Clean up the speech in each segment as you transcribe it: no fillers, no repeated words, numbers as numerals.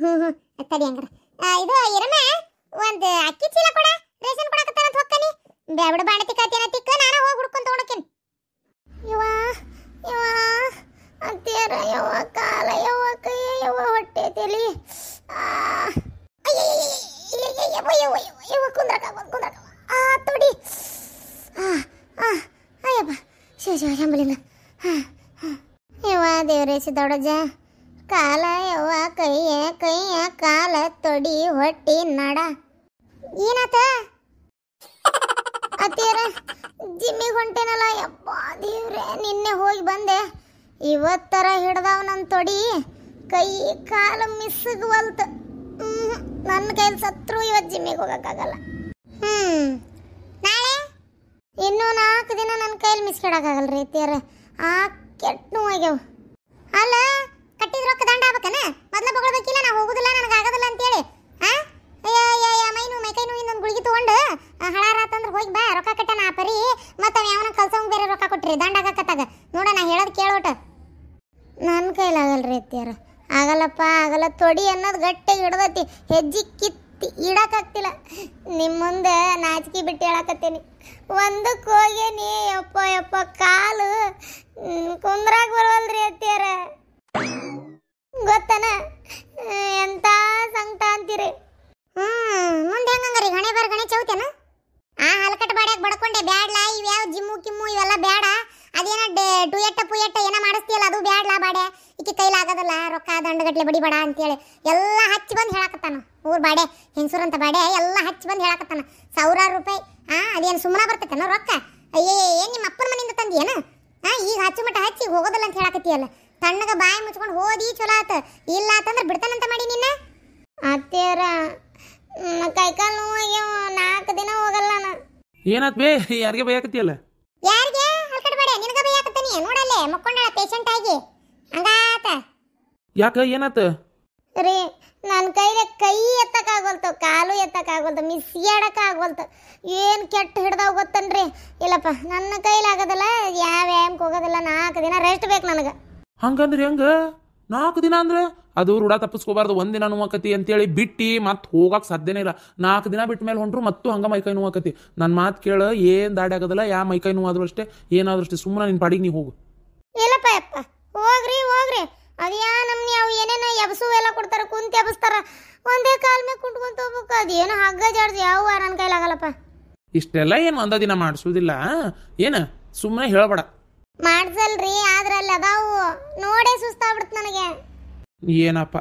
ಹ್ಞೂ ಹ್ಞೂ ತಡಿ ಹಂಗಾರ ಇದು ಇರಮ್ಮ ಒಂದು ಅಕ್ಕಿ ಚೀಲ ಕೊಡ ರೇಷನ್ ಕೊಡಕತ್ತಾನ ಅಂತ ಹೊಕ್ಕನಿ ಬ್ಯಾಬಡ ಬಾಣತಿ ಕಾತಿನ ತಿಕ್ಕ ನಾನು ಹೋಗಿ ಹುಡ್ಕೊಂಡು ತಗೊಂಡಕೇನಿ ಯವ್ವ ಯವ್ವ ಅಂತೀರ ಯವ್ವ ಕಾಲ ಯವ್ವ ಕೈ ಯವ್ವ ಹೊಟ್ಟೆ ತಲಿ ಯವ್ವ ಕುಂದ್ರಕ ತೊಡಿ ಅಯ್ಯಪ್ಪ ಶಿವ ಶಂಬಲಿಂಗ ಯವ್ವ ದೇವ್ರೇ ಸಿದ್ದೋಡಜ್ಜ ಕಾಲ ಯವ್ವ ಕೈಯ ಕಾಲ ತೊಡಿ ಹೊಟ್ಟಿ ನಡ ಏನಾತ ಅತ್ತೀರ ಜಿಮ್ಮಿಗೆ ಹೊಂಟೇನಲ್ಲ ಯಪ್ಪ ದೇವ್ರೆ ನಿನ್ನೆ ಹೋಗಿ ಬಂದೆ ಇವತ್ತರ ಹಿಡ್ದಾವ್ ನನ್ನ ತೊಡಿ ಕೈ ಕಾಲ ಮಿಸ್ಗವಲ್ತು ನನ್ನ ಕೈಲಿ ಸತ್ರು ಇವತ್ತು ಜಿಮ್ಮಿಗೆ ಹೋಗೋಕ್ಕಾಗಲ್ಲ ನಾಳೆ ಇನ್ನೂ 4 ದಿನ ನನ್ನ ಕೈಲಿ ಮಿಸ್ಕಿಡೋಕ್ಕಾಗಲ್ಲ ರೀ ಅತ್ತೀರ ಆ ಕೆಟ್ಟ ನೋವಾಗ್ಯಾವ ಅಲ್ಲ ಕಟ್ಟಿದ ರೊಕ್ಕ ದಂಡ ಆಗ್ಬೇಕನ ಮೊದಲ ಬಗೊಳ್ಬೇಕಿಲ್ಲ ನಾ ಹೋಗುದಿಲ್ಲ ನನಗೆ ಆಗೋದಿಲ್ಲ ಅಂತೇಳಿ ಮೈಕೈ ನೋವು ಇನ್ನೊಂದು ಗುಳಿಗೆ ತೊಗೊಂಡು ಹಳಾರಾತಂದ್ರೆ ಹೋಗಿ ಬಾ ರೊಕ್ಕ ಕಟ್ಟನ ಆ ಪರಿ ಮತ್ತು ಅವ ಯಾವನ ಕಲ್ಸಂಗೆ ಬೇರೆ ರೊಕ್ಕ ಕೊಟ್ರಿ ದಂಡ ಆಗಕತ್ತಾಗ ನೋಡ ನಾ ಹೇಳೋದು ಕೇಳೋಟ ನನ್ನ ಕೈಲಾಗಲ್ರಿ ಅತ್ಯಾರ ಆಗಲ್ಲಪ್ಪ ಆಗಲ್ಲ ತೊಡಿ ಅನ್ನೋದು ಗಟ್ಟಿಗೆ ಹಿಡ್ದತಿ ಹೆಜ್ಜೆ ಕಿತ್ತಿ ಇಡಕ್ಕಾಗ್ತಿಲ್ಲ ನಿಮ್ಮ ಮುಂದೆ ನಾಚಿಕೆ ಬಿಟ್ಟು ಹೇಳಕತ್ತೀನಿ ಒಂದಕ್ಕೆ ಹೋಗೇನಿ ಯಪ್ಪ ಕಾಲು ಕುಂದ್ರಾಗ ಬರವಲ್ರಿ ಅತ್ಯಾರ ಗೊತ್ತನ ಎಂತ ಸಂಕಟ ಅಂತೀರಿ ಮುಂದೆ ಹೆಂಗಂಗಾರಿ ಗಣೆ ಚೌತೇನ ಆ ಹಲಕಟ್ ಬಾಡ್ಯಾಗ ಬಡ್ಕೊಂಡೆ ಬ್ಯಾಡ್ಲಾ ಇವ್ಯಾವ ಜಿಮ್ಮು ಕಿಮ್ಮು ಇವೆಲ್ಲ ಬೇಡ ಅದೇನ ಡುಯೆಟ್ಟ ಪುಯೆಟ್ಟ ಏನ ಮಾಡಿಸ್ತೀಯಲ್ಲ ಅದು ಬ್ಯಾಡ್ಲಾ ಬಾಡೆ ಈಕಿ ಕೈಲಾಗದಲ್ಲ ರೊಕ್ಕ ದಂಡಗಟ್ಲೆ ಬಡಿ ಬೇಡ ಅಂತೇಳಿ ಎಲ್ಲ ಹಚ್ಚಿ ಬಂದು ಹೇಳಕತ್ತಾನ ಊರ್ ಬಾಡೆ ಹೆಂಗಸೂರಂತ ಬಾಡೆ ಎಲ್ಲ ಹಚ್ಚಿ ಬಂದು ಹೇಳಕತ್ತಾನ 1000 ರೂಪಾಯಿ ಅದೇನು ಸುಮ್ಮನೆ ಬರ್ತೈತೇನೋ ರೊಕ್ಕ ಅಯ್ಯೇ ಏನು ನಿಮ್ಮ ಅಪ್ಪನ ಮನೆಯಿಂದ ತಂದಿಯೇನ ಈಗ ಹಚ್ಚು ಮಟ್ಟ ಹಚ್ಚಿ ಹೋಗೋದಿಲ್ಲ ಅಂತ ಹೇಳಕತ್ತೀಯಲ್ಲ ತಣ್ಣಗ ಬಾಯಿ ಮುಚ್ಕೊಂಡು ಹೋದಿ ಚಲೋ ಆತ ಇಲ್ಲ ಅಂತಂದ್ರೆ ಬಿಡ್ತಾನಂತ ಮಾಡಿ ನಿನ್ನ ಅತ್ತೇರ ಕೈಕಾಲು ನೋವಾಗ್ಯಾವ 4 ದಿನ ಹೋಗಲ್ಲ ನಾ ಏನಾತ್ ಬೇ ಯಾರಿಗೆ ಬೈಯಾಕತ್ತೀಯಲ್ಲ ಯಾರಿಗೆ ಹಲ್ಕಟ್ ಬೇಡ ನಿನಗ ಬೈಯಾಕತ್ತೀನಿ ನೋಡಲ್ಲೇ ಮಕ್ಕೊಂಡಳ ಪೇಷಂಟ್ ಆಗಿ ಹಂಗಾತ ಯಾಕ ಏನಾತ ರೀ ನನ್ನ ಕೈಲೆ ಕೈ ಎತ್ತಕ್ಕಾಗೋಲ್ತು ಕಾಲು ಎತ್ತಕ್ಕಾಗೋಲ್ತು ಮಿಸ್ಯಾಡಕ್ಕಾಗೋಲ್ತು ಏನು ಕೆಟ್ಟ ಹಿಡ್ದಾವ್ ಗೊತ್ತನ್ರಿ ಇಲ್ಲಪ್ಪ ನನ್ನ ಕೈಲಾಗೋದಿಲ್ಲ ಯಾವ ವ್ಯಾಯಾಮಕ್ಕೆ ಹೋಗೋದಿಲ್ಲ 4 ದಿನ ರೆಸ್ಟ್ ಬೇಕು ನನಗೆ ಹಂಗಂದ್ರೆ ಹೆಂಗ 4 ದಿನ ಅಂದ್ರೆ ಅದು ರೂಢ ತಪ್ಪಿಸ್ಕೋಬಾರ್ದು 1 ದಿನ ನೋವಾಕತಿ ಅಂತೇಳಿ ಬಿಟ್ಟು ಮತ್ತೆ ಹೋಗಕ್ಕೆ ಸಾಧ್ಯನೇ ಇಲ್ಲ 4 ದಿನ ಬಿಟ್ಟ ಮೇಲೆ ಹೊಂಟ್ರು ಮತ್ತು ಹಂಗ ಮೈಕೈ ನೋವಾಕತಿ ನನ್ನ ಮಾತು ಕೇಳ ಏನು ದಾಡಿ ಆಗೋದಿಲ್ಲ ಯಾ ಮೈಕೈ ನೋವಾದ್ರೂ ಅಷ್ಟೇ ಏನಾದ್ರೂ ಅಷ್ಟೇ ಸುಮ್ಮನೆ ನಿನ್ನ ಪಾಡಿಗೆ ನೀವು ಹೋಗು ಇಲ್ಲಪ್ಪ ಯಪ್ಪ ಹೋಗ್ರಿ ಅದ್ಯಾ ನಮ್ನಿ ಅವು ಏನೇನೋ ಎಬಸು ಎಲ್ಲ ಕೊಡ್ತಾರ ಕುಂತ ಎಬಸ್ತಾರ ಒಂದೇ ಕಾಲ್ ಮೇಲೆ ಕುಂಟ್ಕೊಂತ ಹೋಗ್ಬೇಕು ಅದೇನೋ ಹಗ್ಗ ಜಾಡ್ಸಿ ಯಾವ ನನ್ನ ಕೈಲಾಗಲ್ಲಪ್ಪ ಇಷ್ಟೆಲ್ಲ ಏನು ಒಂದ ದಿನ ಮಾಡಿಸೋದಿಲ್ಲ ಏನು ಸುಮ್ಮನೆ ಹೇಳಬೇಡ ಮಾಡ್ಸಲ್ರಿ ಆದ್ರೆ ಅಲ್ಲಿ ಅದಾವು ನೋಡೇ ಸುಸ್ತಾಗ್ಬಿಡ್ತು ನನಗೆ ಏನಪ್ಪ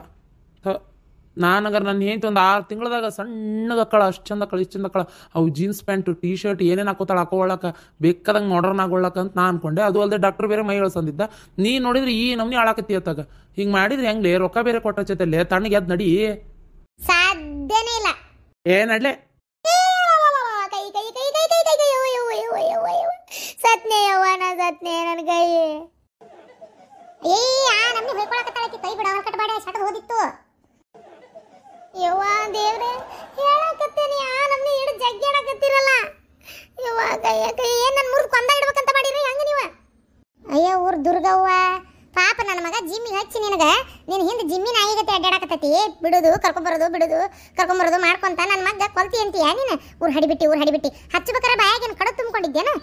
ನಾನಗರ ನನ್ನ ಹೆಂಡತಿ ಒಂದು 6 ತಿಂಗಳದಾಗ ಸಣ್ಣದಕ್ಕಳ ಅಷ್ಟು ಚಂದಕ್ಕಳ ಇಷ್ಟು ಚಂದಕ್ಕಳ ಅವು ಜೀನ್ಸ್ ಪ್ಯಾಂಟು ಟೀ ಶರ್ಟ್ ಏನೇನು ಹಾಕೋತಾಳೆ ಹಾಕೊಳ್ಳಕ ಬೇಕಾದಂಗೆ ಮಾಡರ್ನ್ ಆಗೋಳಕ ಅಂತ ನಾ ಅನ್ಕೊಂಡೆ ಅದು ಅಲ್ಲದೆ ಡಾಕ್ಟರ್ ಬೇರೆ ಮೈ ಇಳಿಸಂದಿದ್ದ ನೀ ನೋಡಿದ್ರೆ ಈ ನಮ್ನಿ ಹಾಳಾಕತ್ತಿ ಅತ್ತಾಗ ಹಿಂಗೆ ಮಾಡಿದ್ರೆ ಹೆಂಗ್ಲೆ ರೊಕ್ಕ ಬೇರೆ ಕೊಟ್ಟಚ್ಚತ್ತಲ್ಲೇ ತಣ್ಣಗೆ ಎದ್ದು ನಡಿ ಸಾಧ್ಯನೇ ಇಲ್ಲ ಏನಡ್ಲೆ ಸತ್ನೆ ಯವ್ವನ ಸತ್ನೆ ನನ್ನ ಕೈ ನಮ್ಗೆ ಹೊಯ್ಕೊಳಕತ್ತಾಳಕಿ ಕೈ ಬಿಡ ಕಟ್ ಬಾಡ ಸಟದ್ ಹೋದಿತ್ತು ಯವ್ವ ದೇವ್ರೆ ಹೇಳಕತ್ತೀನಿ ನಮ್ಗೆ ಹಿಡಿದು ಜಗ್ಗಿ ಆಡಕತ್ತಿರಲ್ಲ ಯವ್ವ ಕೈ ಏನ್ ನನ್ನ ಮುರಿದು ಕೊಂದ ಇಡ್ಬೇಕಂತ ಮಾಡಿರಿ ಹಂಗ ನೀವ ಅಯ್ಯೋ ಊರ್ ದುರ್ಗವ್ವ ಪಾಪ ನನ್ನ ಮಗ ಜಿಮ್ಮಿಗೆ ಹಚ್ಚಿ ನಿನಗ ನೀನು ಹಿಂದೆ ಜಿಮ್ಮಿನ ನಾಯಿಗತ್ತೆ ಅಡ್ಡಾಡಕತ್ತೈತಿ ಬಿಡುದು ಕರ್ಕೊಂಬರೋದು ಮಾಡ್ಕೊಂತ ನನ್ನ ಮಗ ಕೊಲ್ತಿ ಅಂತೀಯ ನೀನು ಊರ್ ಹಡಿಬಿಟ್ಟಿ ಹಚ್ಚಬೇಕಾರೆ ಬಾಯಾಗೇನು ಕಡು ತುಂಬಿಕೊಂಡಿದ್ದೇನು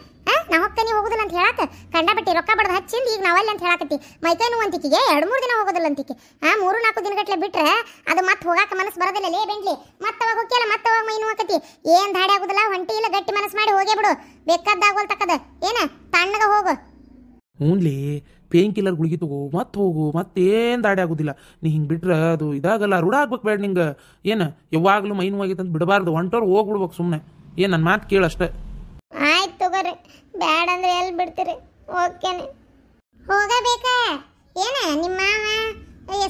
ನಾ ಹೊಕ್ಕನಿ ಹೋಗುದಿಲ್ಲ ಅಂತ ಹೇಳಕ ಕಂಡಬಿಟ್ಟಿ ರೊಕ್ಕ ಬಡ್ದು ಹಚ್ಚಿಂದ ಈಗ ನಾವಲ್ಲಿ ಅಂತ ಹೇಳಕತ್ತಿ ಮೈಕೈ ನೋವು ಅಂತಿಕಿಗೆ 2-3 ದಿನ ಹೋಗೋದಿಲ್ಲ ಅಂತಿಕೆ 3-4 ದಿನಗಟ್ಲೆ ಬಿಟ್ರೆ ಅದು ಮತ್ತೆ ಹೋಗಾಕ ಮನಸ್ಸು ಬರೋದಿಲ್ಲ ಲೇ ಬೆಂಟ್ಲಿ ಮತ್ತವಾಗ ಹೋಗ್ಯಲ್ಲ ಮತ್ತವಾಗ ಮೈ ನೋವು ಆಕತಿ ಏನ್ ದಾಡಿ ಆಗುದಿಲ್ಲ ಹೊಂಟಿ ಇಲ್ಲ ಗಟ್ಟಿ ಮನಸ್ಸು ಮಾಡಿ ಹೋಗೇ ಬಿಡು ಬೇಕಾದಾಗೋಲ್ ತಕ್ಕದ ಏನ ತಣ್ಣಗ ಹೋಗು ಹ್ಞೂನ್ಲಿ ಪೇನ್ ಕಿಲ್ಲರ್ ಗುಳಿಗೆ ತಗೋ ಮತ್ತೆ ಹೋಗು ಮತ್ತೇನು ದಾಡಿ ಆಗೋದಿಲ್ಲ ನೀ ಹಿಂಗೆ ಬಿಟ್ರೆ ಅದು ಇದಾಗಲ್ಲ ರೂಢ ಆಗ್ಬೇಕು ಬೇಡ ನಿಂಗೆ ಏನು ಯಾವಾಗಲೂ ಮೈ ನೋವಾಗಿತ್ತು ಅಂತ ಬಿಡಬಾರ್ದು ಹೊಂಟೋರು ಹೋಗ್ಬಿಡ್ಬೇಕು ಸುಮ್ಮನೆ ಏನು ನನ್ನ ಮಾತು ಕೇಳಷ್ಟೇ ಆಯ್ತು ತಗೋರಿ ಬ್ಯಾಡ ಅಂದ್ರೆ ಎಲ್ಲಿ ಬಿಡ್ತೀರಿ ಓಕೆನೆ ಹೋಗಬೇಕಾ ಏನ ನಿಮ್ಮ ಮಾವ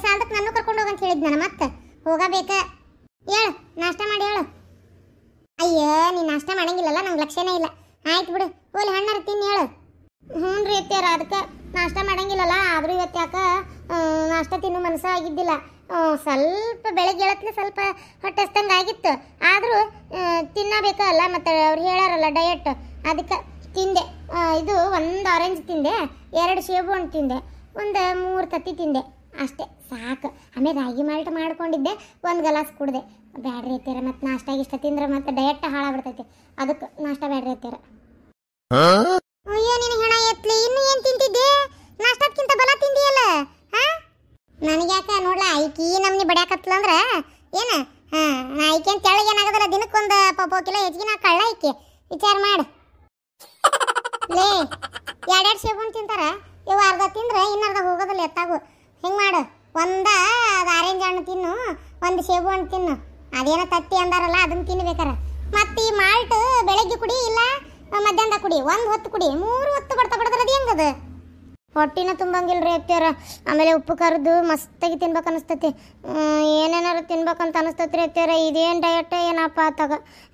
ಸಾಲದಕ್ಕೆ ನಾನು ಕರ್ಕೊಂಡು ಹೋಗಂತ ಹೇಳಿದ್ ನಾನು ಮತ್ತೆ ಹೋಗಬೇಕಾ ಹೇಳು ನಾಷ್ಟ ಮಾಡಿ ಹೇಳು ಅಯ್ಯೋ ನೀನು ನಾಷ್ಟ ಮಾಡಂಗಿಲ್ಲಲ್ಲ ನಂಗೆ ಲಕ್ಷ್ಯನೇ ಇಲ್ಲ ಆಯ್ತು ಬಿಡು ಹೋಲಿ ಹಣ್ಣಾರ ತಿನ್ನಿ ಹೇಳು ಹ್ಞೂ ರೀ ಅತ್ಯಾರ ಅದಕ್ಕೆ ನಾಷ್ಟ ಮಾಡಂಗಿಲ್ಲಲ್ಲ ಆದರೂ ಇವತ್ತು ಯಾಕೆ ನಾಷ್ಟ ತಿನ್ನೋ ಮನಸ್ಸು ಆಗಿದ್ದಿಲ್ಲ ಸ್ವಲ್ಪ ಬೆಳಗ್ಗೆ ಹೇಳತ್ಲೆ ಸ್ವಲ್ಪ ಹೊಟ್ಟೆ ಹಸ್ದಂಗೆ ಆಗಿತ್ತು ಆದರೂ ತಿನ್ನಬೇಕಲ್ಲ ಮತ್ತು ಅವ್ರು ಹೇಳಾರಲ್ಲ ಡಯಟ್ ಅದಕ್ಕೆ ತಿಂದೆ ಇದು 1 ಆರೆಂಜ್ ತಿಂದೆ 2 ಸೇಬು ಹಣ್ಣು ತಿಂದೆ 3 ತತ್ತಿ ತಿಂದೆ ಅಷ್ಟೇ ಸಾಕು. ಆಮೇಲೆ ರಾಗಿ ಮಾಲ್ಟ್ ಮಾಡ್ಕೊಂಡಿದ್ದೆ, ಒಂದು ಗ್ಲಾಸ್ ಕುಡ್ದೆ. ಬ್ಯಾಡ್ರಿ ಐತೀರ ಮತ್ತು ನಾಷ್ಟ ಇಷ್ಟ ತಿಂದ್ರೆ ಮತ್ತೆ ಡಯಟ್ ಹಾಳಾಗ್ಬಿಡ್ತೈತಿ, ಅದಕ್ಕೆ ನಾಷ್ಟ ಬ್ಯಾಡ್ರಿ ಐತೀರ. ಅಯ್ಯೋ ನೀನು ಹೆಣ ಎತ್ಲಿ, ಇನ್ನು ಏನು ತಿಂತಿದ್ದೆ? ನಾಷ್ಟಕ್ಕಿಂತ ಬಲ ತಿಂದಿಯಲ್ಲ. ನನಗ್ಯಾಕ ನೋಡ್ಲಾ ಐಕಿ ನಮ್ನಿ ಬಡ್ಯಾಕತ್ಲಂದ್ರ ಏನ ಐಕೆ ಅಂತ ತೆಳಗೆ ಏನಾಗದಲ್ಲ, ದಿನಕ್ಕೊಂದು ಪಾಪೋ ಕಿಲೋ ಹೆಚ್ಚಿಗೆ ನಾ ಕಳ್ಳ ಐಕೆ ವಿಚಾರ ಮಾಡು. ಲೇ 2 ಸೇಬು ಹಣ್ಣು ತಿಂತಾರ, ಇವು ಅರ್ಧ ತಿಂದ್ರೆ ಇನ್ನರ್ಧ ಹೋಗೋದಿಲ್ಲ ಎತ್ತಾಗು. ಹೆಂಗೆ ಮಾಡು, ಅದು ಆರೆಂಜ್ ಹಣ್ಣು ತಿನ್ನು, ಒಂದು ಸೇಬು ಹಣ್ಣು ತಿನ್ನು. ಅದೇನೋ ತತ್ತಿ ಅಂದಾರಲ್ಲ ಅದನ್ನ ತಿನ್ಬೇಕಾರ. ಮತ್ತು ಈ ಮಾಲ್ಟ್ ಬೆಳಗ್ಗೆ ಕುಡಿ ಇಲ್ಲ ಮಧ್ಯಾಹ್ನದ ಕುಡಿ, 1 ಹೊತ್ತು ಕುಡಿ, 3 ಹೊತ್ತು ಬಡ್ತಾ ಬಡ್ದ್ರೆ ಅದು ಹೆಂಗದ? ಹೊಟ್ಟಿನ ತುಂಬಂಗಿಲ್ರಿ ಅತ್ಯಾರ. ಆಮೇಲೆ ಉಪ್ಪು ಖಾರದ್ದು ಮಸ್ತಾಗಿ ತಿನ್ಬೇಕು ಅನಿಸ್ತೈತಿ, ಏನೇನಾರು ತಿನ್ಬೇಕಂತ ಅನಿಸ್ತೈತಿ ರೀ ಅತ್ಯಾರ. ಇದೇನು ಡಯಟ್ ಏನಪ್ಪ ಆತಾಗ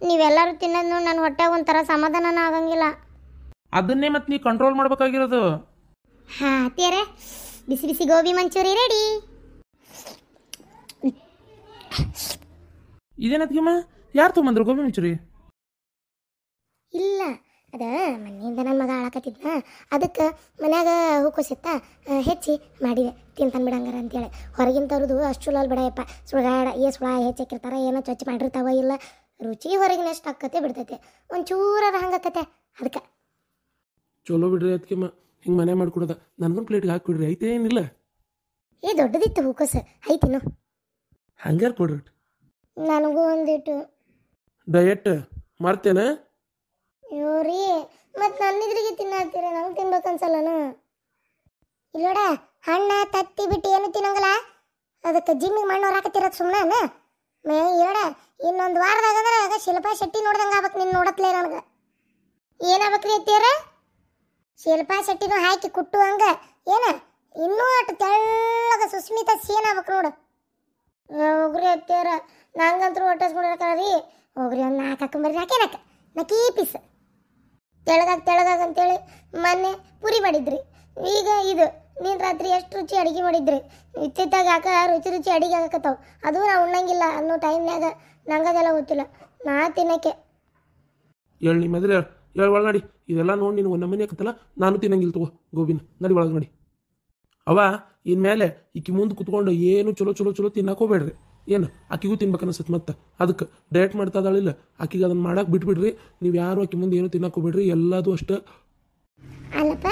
ನೀವೆಲ್ಲರೂ ತಿನ್ನೋದು ನೋಡಿ ನನ್ನ ಹೊಟ್ಟೆಗೆ ಒಂಥರ ಸಮಾಧಾನನ ಆಗಂಗಿಲ್ಲ. ಅದನ್ನೇ ಮತ್ತೆ ನೀ ಕಂಟ್ರೋಲ್ ಮಾಡ್ಬೇಕಾಗಿರೋದು. ಹಾಂ ಅತ್ಯಾರ, ಬಿಸಿ ಬಿಸಿ ಗೋಬಿ ಮಂಚೂರಿ ರೆಡಿ. ಇದೇನತ್ಗಿಮ್ಮ ಯಾರು ತೊಗೊಂಬಂದ್ರು ಗೋಬಿ ಮಂಚೂರಿ? ಇಲ್ಲ, ಅದ ಮನೆಯಿಂದ ನನ್ನ ಮಗ ಆಳಕತ್ತಿದ್ನ, ಅದಕ್ಕೆ ಮನ್ಯಾಗ ಹೂಕೋಸಿತ್ತ ಹೆಚ್ಚಿ ಮಾಡಿದೆ ತಿಂತಾನೆ ಬಿಡಂಗಾರ ಅಂತೇಳಿ. ಹೊರಗಿನ ತರೋದು ಅಷ್ಟು ಚಲೋ ಅಲ್ಲ ಬಿಡಯಪ್ಪ, ಸುಳ್ಗಾಡ ಸುಳ ಹೆಚ್ಚಾಕಿರ್ತಾರ, ಏನೋ ಚೊಚ್ಚಿ ಮಾಡಿರ್ತಾವ, ಇಲ್ಲ ರುಚಿ ಹೊರಗಿನ ಎಷ್ಟು ಅಕ್ಕತೆ ಬಿಡ್ತೈತೆ, ಒಂಚೂರದ ಹಂಗಕ್ಕತೆ. ಅದಕ್ಕೆ ಚಲೋ ಬಿಡ್ರಿ ಅದಕ್ಕಿಮ್ಮ, ಹಿಂಗೆ ಮನೆ ಮಾಡ್ಕೊಡೋದ. ನನಗೊಂದು ಪ್ಲೇಟ್ಗೆ ಹಾಕಿಬಿಡ್ರಿ, ಐತೆ ಏನಿಲ್ಲ. ದೊಡ್ಡದಿತ್ತು ಹೂಕೋಸು, ಐತಿನ್ನು ಹಂಗಾರು ಕೊಡ್ರಿ. ನನಗೂ ಒಂದಿಟ್ಟು ಡಯಟ್ ಮಾಡ್ತೇನೆ. ಇವ್ರಿ ಮತ್ತು ನನ್ನಿದ್ರಿಗೆ ತಿನ್ನತ್ತೀರ, ನಂಗೆ ತಿನ್ಬೇಕನ್ಸಲ್ಲನು. ಇಲ್ಲೋಡ ಹಣ್ಣ ತತ್ತಿ ಬಿಟ್ಟು ಏನು ತಿನ್ನಂಗಲ್ಲ, ಅದಕ್ಕೆ ಜಿಮ್ಮಿಗೆ ಮಣ್ಣು ಹಾಕತ್ತಿರೋದು ಸುಮ್ಮನೆ ಇಲ್ಲೋಡ. ಇನ್ನೊಂದು ವಾರದಾಗಂದ್ರೆ ಆಗ ಶಿಲ್ಪಾ ಶೆಟ್ಟಿ ನೋಡ್ದಂಗೆ ಆಗ್ಬೇಕು ನಿನ್ನ ನೋಡತ್ಲೇ. ನನಗೆ ಏನಾಗ್ಬೇಕ್ರಿ ಅತ್ತೀರ? ಶಿಲ್ಪಾ ಶೆಟ್ಟಿನೂ ಹಾಕಿ ಕುಟ್ಟು ಹಂಗೆ ಏನ ಇನ್ನೂ ಅಷ್ಟು ತೆಳ್ಳಗ ಸುಸ್ಮಿತಾ ಸೇನ್ ಆಗ್ಬೇಕು ನೋಡು. ಹೋಗ್ರಿ ಅತ್ತೀರ, ನಂಗಂತೂ ಹೊಟ್ಟೆಸ್ಕೊಂಡಿರ್ತಾರ ರೀ. ಹೋಗ್ರಿ ಒಂದು 4 ಹಾಕೊಂಬರ್ರಿ, ಹಾಕೇನಕ್ಕ ನಕೀ ಪೀಸ್ ತೆಳಗಾಗ ಅಂತೇಳಿ ಮೊನ್ನೆ ಪುರಿ ಮಾಡಿದ್ರಿ. ಈಗ ಇದು ನೀನು ರಾತ್ರಿ ಎಷ್ಟು ರುಚಿ ಅಡುಗೆ ಮಾಡಿದ್ರಿ, ಇತ್ತಿತ್ತಾಗ ಯಾಕ ರುಚಿ ಅಡುಗೆ ಆಗಕತ್ತಾವ. ಅದು ನಾವು ಉಣ್ಣಂಗಿಲ್ಲ ಅನ್ನೋ ಟೈಮ್ನಾಗ ನಂಗದೆಲ್ಲ ಗೊತ್ತಿಲ್ಲ, ನಾ ತಿನ್ನಕ್ಕೆ. ಹೇಳಿ ನಿಮ್ಮ ಎದುರು ಹೇಳಿ ಒಳಗೆ ನಡಿ. ಇದೆಲ್ಲ ನೋಡಿ ನೀನು ಒಂದು ಮನೆ ಆಕತ್ತಲ್ಲ, ನಾನು ತಿನ್ನಂಗಿಲ್ಲ ತಗೋ ಗೋಬಿನ. ನಡಿ ಒಳಗೆ ನಡಿ. ಅವ ಇನ್ಮೇಲೆ ಈಕಿ ಮುಂದೆ ಕುತ್ಕೊಂಡು ಏನು ಚಲೋ ಚಲೋ ಚಲೋ ತಿನ್ನಕೋಬೇಡ್ರಿ. ಏನು ಆಕಿಗೂ ತಿನ್ಬೇಕು ಅನಿಸುತ್ತೆ. ಮತ್ತೆ ಅದಕ್ಕೆ ಡಯಟ್ ಮಾಡ್ತಾ ಇದ್ದಾಳಿಲ್ಲ, ಆಕಿಗೆ ಅದನ್ನು ಮಾಡಕ್ಕೆ ಬಿಟ್ಬಿಡ್ರಿ. ನೀವು ಯಾರು ಆಕಿ ಮುಂದೆ ಏನು ತಿನ್ನಕೋಬೇಡ್ರಿ, ಎಲ್ಲದು ಅಷ್ಟೇ. ಅಲ್ಲಪ್ಪ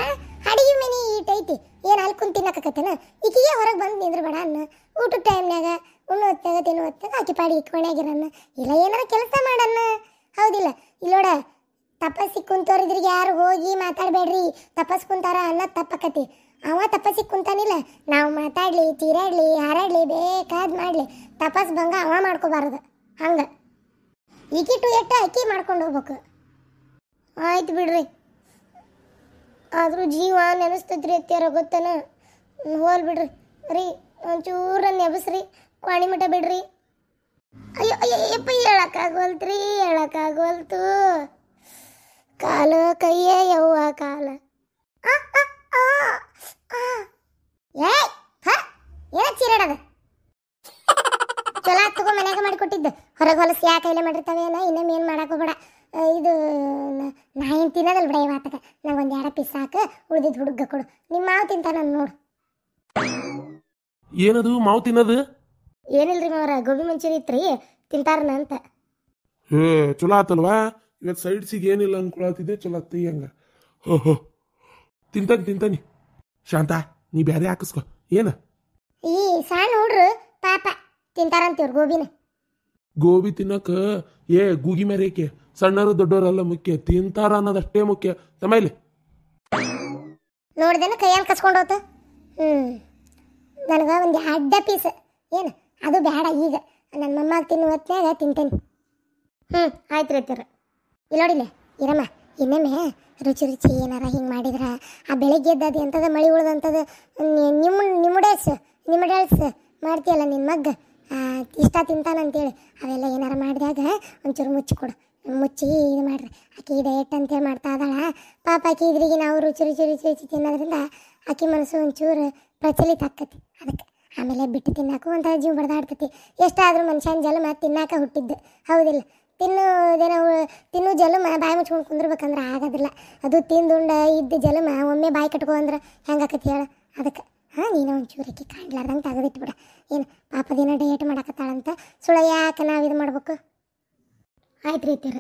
ಅಡಿಗೆ ಮನೆ ಈಟೈತಿ, ಏನು ಅಲ್ಲಿ ಕುಂತು ತಿನ್ನಕತ್ತೇನ? ಈಕಿಗೆ ಹೊರಗೆ ಬಂದು ನಿಂದ್ರೆ ಬೇಡ ಅನ್ನ. ಊಟದ ಟೈಮ್ನಾಗ ಉಣ್ಣು ಹೊತ್ತಾಗ ತಿನ್ನು ಹೊತ್ತಾಗ ಆಕಿ ಪಾಡಿ ಇಕ್ಕೊಂಡಾಗಿರನ್ನ, ಇಲ್ಲ ಏನಾರ ಕೆಲಸ ಮಾಡನ್ನ, ಹೌದಿಲ್ಲ? ಇಲ್ಲೋಡ ತಪಸ್ಸಿಗೆ ಕುಂತೋರಿದ್ರಿಗೆ ಯಾರು ಹೋಗಿ ಮಾತಾಡಬೇಡ್ರಿ. ತಪಸ್ ಕುಂತಾರ ಅನ್ನೋದು ತಪ್ಪಕತಿ. ಅವ ತಪಸ್ಸಿಗೆ ಕುಂತಾನಿಲ್ಲ, ನಾವು ಮಾತಾಡಲಿ ತೀರಾಡಲಿ ಹಾರಾಡಲಿ ಬೇಕಾದ್ ಮಾಡಲಿ, ತಪಸ್ ಭಂಗ ಅವ ಮಾಡ್ಕೋಬಾರ್ದು. ಹಂಗೆ ಈಕಿಟ್ಟು ಎಟ್ಟು ಅಕ್ಕಿ ಮಾಡ್ಕೊಂಡು ಹೋಗ್ಬೇಕು. ಆಯ್ತು ಬಿಡ್ರಿ, ಆದರೂ ಜೀವ ನೆನೆಸ್ತೈತ್ರಿ ಅತ್ಯಾರ, ಗೊತ್ತನ? ಹೋಲ್ ಬಿಡ್ರಿ ರೀ, ಒಂಚೂರ ನೆಬಸ್ರಿ, ಕ್ವಾಣಿ ಮಠ ಬಿಡ್ರಿ. ಅಯ್ಯೋ ಅಯ್ಯಪ್ಪ, ಹೇಳಕ್ಕಾಗೋಲ್ತು. ಕಾಲ ಕೈಯೇ ಯವ್ವ ಕಾಲ. ಏನ ಚೀರಾಡದ? ಚಲೋ ತಗೋ, ಮನ್ಯಾಗ ಮಾಡಿಕೊಟ್ಟಿದ್ದು. ಹೊರಗೆ ಹೊಲಸು ಯಾ ಕೈಲೇ ಮಾಡಿರ್ತಾವೇನ, ಇನ್ನೊಮ್ಮೆ ಏನು ಮಾಡಾಕೋಬೇಡ. ಇದು ನಾ ಏನು ತಿನ್ನೋದಲ್ಲ ಬಿಡ ಇವಾತಕ. ನಂಗೆ ಒಂದು 2 ಪೀಸ್ ಸಾಕು, ಉಳ್ದಿದ್ದು ಹುಡುಗ ಕೊಡು. ನಿಮ್ಮ ಮಾವು ತಿಂತಾನ ನೋಡು. ಏನದು ಮಾವು ತಿನ್ನೋದು? ಏನಿಲ್ರಿ ಮಾವ್ರ, ಗೋಬಿ ಮಂಚೂರಿ ಇತ್ರಿ, ತಿಂತಾರನ ಅಂತ. ಚಲೋ ಆತಲ್ವಾ? ಇವತ್ತು ಸೈಡ್ಸಿಗೆ ಏನಿಲ್ಲ ಅನ್ಕೊಳತಿದ್ದೆ, ಚಲೋ ಆತ ಹಂಗ. ಹೋ ತಿಂತಾನಿ. ಶಾಂತ, ನೀ ಬೇರೆ ಹಾಕಿಸ್ಕೊ. ಏನು ಈ ಸಣ್ಣ ಹುಡ್ರು ಪಾಪ ತಿಂತಾರಂತೀವ್ರು ಗೋಬಿನ. ಗೋಬಿ ತಿನ್ನಕ ಗೂಗಿ ಮೇರೇಕೆ, ಸಣ್ಣರು ದೊಡ್ಡವರೆಲ್ಲ ಮುಖ್ಯ, ತಿಂತಾರ ಅನ್ನೋದಷ್ಟೇ ಮುಖ್ಯ. ತಮ್ಮಲ್ಲಿ ನೋಡ್ದೇನ ಕೈಯಲ್ಲಿ ಕಸ್ಕೊಂಡು ಹೋತು. ನನಗೆ ಒಂದು 2 ಪೀಸ್ ಏನು ಅದು ಬೇಡ, ಈಗ ನನ್ನ ಮಮ್ಮಾಗ ತಿನ್ನುವ ಹೊತ್ನ್ಯಾಗ ತಿಂತೇನೆ. ಆಯ್ತು ರೀತಿರ. ಇಲ್ಲೋಡಿಲ್ಲ ಇರಮ್ಮ, ಇನ್ನೊಮ್ಮೆ ರುಚಿ ಏನಾರ ಹಿಂಗೆ ಮಾಡಿದ್ರೆ ಆ ಬೆಳಗ್ಗೆ ಎದ್ದದು ಎಂಥದ ಮಳೆ ಉಳ್ದಂಥದ್ದು ನಿಮ್ಮಡೇಲ್ಸ್ ಮಾಡ್ತೀಯಲ್ಲ ನಿನ್ನ ಮಗ್ಗ, ಇಷ್ಟ ತಿಂತಾನಂತೇಳಿ ಅವೆಲ್ಲ ಏನಾರ ಮಾಡಿದಾಗ ಒಂಚೂರು ಮುಚ್ಚಿಕೊಡು. ಮುಚ್ಚಿ ಇದು ಮಾಡ್ರಿ. ಆಕೆ ಡಯಟ್ ಅಂತೇಳಿ ಮಾಡ್ತಾ ಇದ್ದಾಳ ಪಾಪ. ಆಕೆ ಇದ್ರಿಗೆ ನಾವು ರುಚಿ ತಿನ್ನೋದ್ರಿಂದ ಆಕೆ ಮನಸ್ಸು ಒಂಚೂರು ಪ್ರಚಲಿತ ಆಕ್ಕತಿ. ಅದಕ್ಕೆ ಆಮೇಲೆ ಬಿಟ್ಟು ತಿನ್ನಾಕು ಒಂಥರ ಜೀವ ಬಡ್ದಾಡ್ತೈತಿ. ಎಷ್ಟಾದರೂ ಮನುಷ್ಯನ ಜನ್ಮ ತಿನ್ನಾಕ ಹುಟ್ಟಿದ್ದು, ಹೌದಿಲ್ಲ? ತಿನ್ನು ಜಲಮ ಬಾಯಿ ಮುಚ್ಕೊಂಡು ಕುಂದಿರ್ಬೇಕಂದ್ರೆ ಆಗೋದಿಲ್ಲ. ಅದು ತಿಂದುಂಡ ಇದ್ದ ಜಲಮ ಒಮ್ಮೆ ಬಾಯಿ ಕಟ್ಕೊ ಅಂದ್ರೆ ಹೆಂಗಾಕತಿ ಹೇಳ? ಅದಕ್ಕೆ ಹಾಂ ನೀನು ಒಂಚೂರಕ್ಕೆ ಕಾಣ್ಲಾರ್ದಂಗೆ ತೆಗೆದಿಟ್ಬಿಡ. ಏನು ಪಾಪದಿನ ಡಯಟ್ ಮಾಡಕತ್ತಾಳಂತ ಸುಳ್ಳ ಯಾಕೆ ನಾವು ಇದು ಮಾಡ್ಬೇಕು? ಆಯ್ತು ರೀ ತೀರ